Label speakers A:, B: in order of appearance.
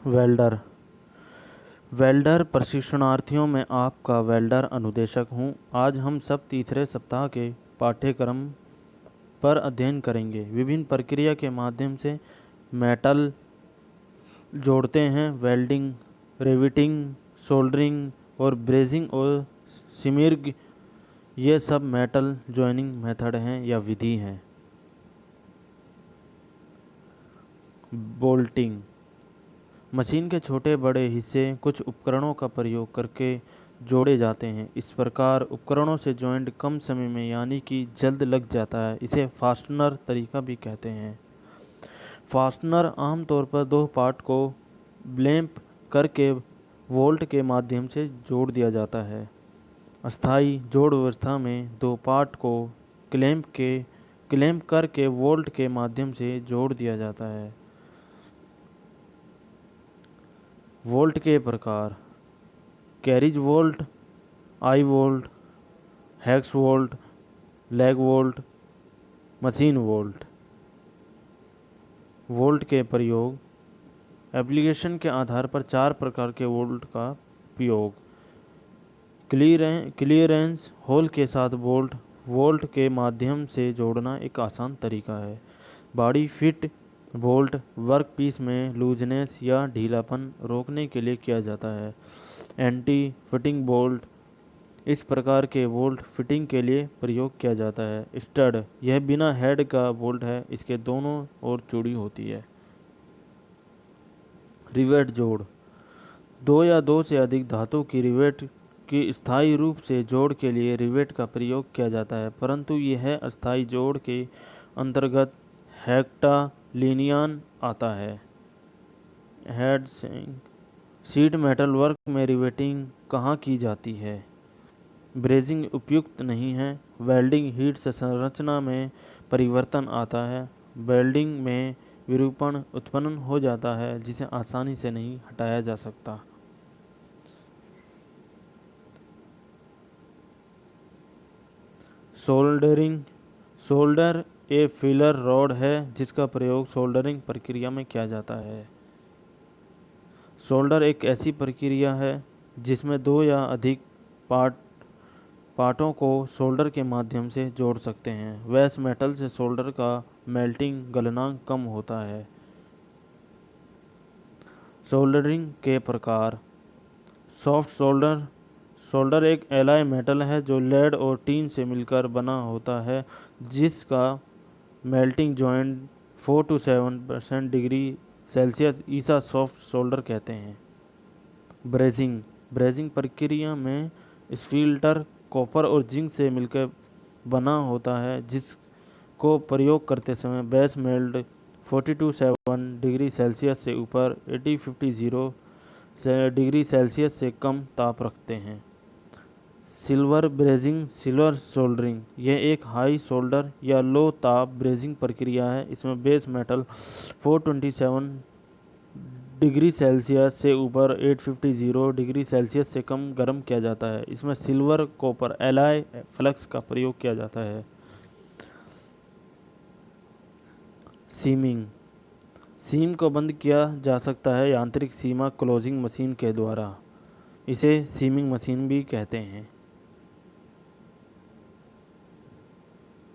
A: Welder. Welder प्रशिक्षणार्थियों में आपका वेल्डर अनुदेशक हूं। आज हम सब तीसरे सप्ताह के पाठ्यक्रम पर अध्ययन करेंगे। विभिन्न प्रक्रिया के माध्यम से मेटल जोड़ते हैं। वेल्डिंग, रिवेटिंग, सोल्डरिंग और ब्रेजिंग और सिमिर्ग, ये सब मेटल जॉइनिंग मेथड हैं या विधि हैं। बोल्टिंग, मशीन के छोटे बड़े हिस्से कुछ उपकरणों का प्रयोग करके जोड़े जाते हैं। इस प्रकार उपकरणों से जॉइंट कम समय में यानी कि जल्द लग जाता है। इसे फास्टनर तरीका भी कहते हैं। फास्टनर आमतौर पर दो पार्ट को ब्लैंप करके वोल्ट के माध्यम से जोड़ दिया जाता है। अस्थायी जोड़ व्यवस्था में दो पार्ट को क्लैंप करके वोल्ट के माध्यम से जोड़ दिया जाता है। वोल्ट के प्रकार: carriage bolt, eye bolt, hex bolt, lag bolt, machine bolt. Bolt के प्रयोग: एप्लीकेशन के आधार पर चार प्रकार के वोल्ट का उपयोग। क्लियरेंस होल के साथ वोल्ट के माध्यम से जोड़ना एक आसान तरीका है। बॉडी फिट वोल्ट वर्कपीस में लूजनेस या ढीलापन रोकने के लिए किया जाता है। एंटी फिटिंग बोल्ट, इस प्रकार के बोल्ट फिटिंग के लिए प्रयोग किया जाता है। स्टड, यह बिना हेड का बोल्ट है, इसके दोनों ओर चूड़ी होती है। रिवेट जोड़, दो या दो से अधिक धातु की रिवेट की स्थायी रूप से जोड़ के लिए रिवेट का प्रयोग किया जाता है, परंतु यह अस्थायी जोड़ के अंतर्गत हेक्टालिनियन आता है। हेड शीट मेटल वर्क में रिवेटिंग कहाँ की जाती है? ब्रेजिंग उपयुक्त नहीं है। वेल्डिंग हीट से संरचना में परिवर्तन आता है। वेल्डिंग में विरूपण उत्पन्न हो जाता है जिसे आसानी से नहीं हटाया जा सकता। सोल्डरिंग, सोल्डर ए फिलर रॉड है जिसका प्रयोग सोल्डरिंग प्रक्रिया में किया जाता है। सोल्डर एक ऐसी प्रक्रिया है जिसमें दो या अधिक पार्टों को सोल्डर के माध्यम से जोड़ सकते हैं। वैस मेटल से सोल्डर का मेल्टिंग गलनांक कम होता है। सोल्डरिंग के प्रकार: सॉफ्ट सोल्डर, सोल्डर एक एलॉय मेटल है जो लेड और टीन से मिलकर बना होता है जिसका melting joint 4 to 7% degree Celsius इसे सॉफ्ट सोल्डर कहते हैं। ब्रेजिंग, ब्रेजिंग प्रक्रिया में स्फिल्टर कॉपर और जिंक से मिलकर बना होता है जिसको प्रयोग करते समय base melt 40 to 7 degree Celsius से ऊपर 80-50 डिग्री सेल्सियस से कम ताप रखते हैं। सिल्वर ब्रेजिंग, सिल्वर सोल्डरिंग, यह एक हाई सोल्डर या लो ताप ब्रेजिंग प्रक्रिया है। इसमें बेस मेटल 427 डिग्री सेल्सियस से ऊपर 850 डिग्री सेल्सियस से कम गर्म किया जाता है। इसमें सिल्वर कॉपर एलॉय फ्लक्स का प्रयोग किया जाता है। सीमिंग, सीम को बंद किया जा सकता है यांत्रिक सीमा क्लोजिंग मशीन के द्वारा। इसे सीमिंग मशीन भी कहते हैं।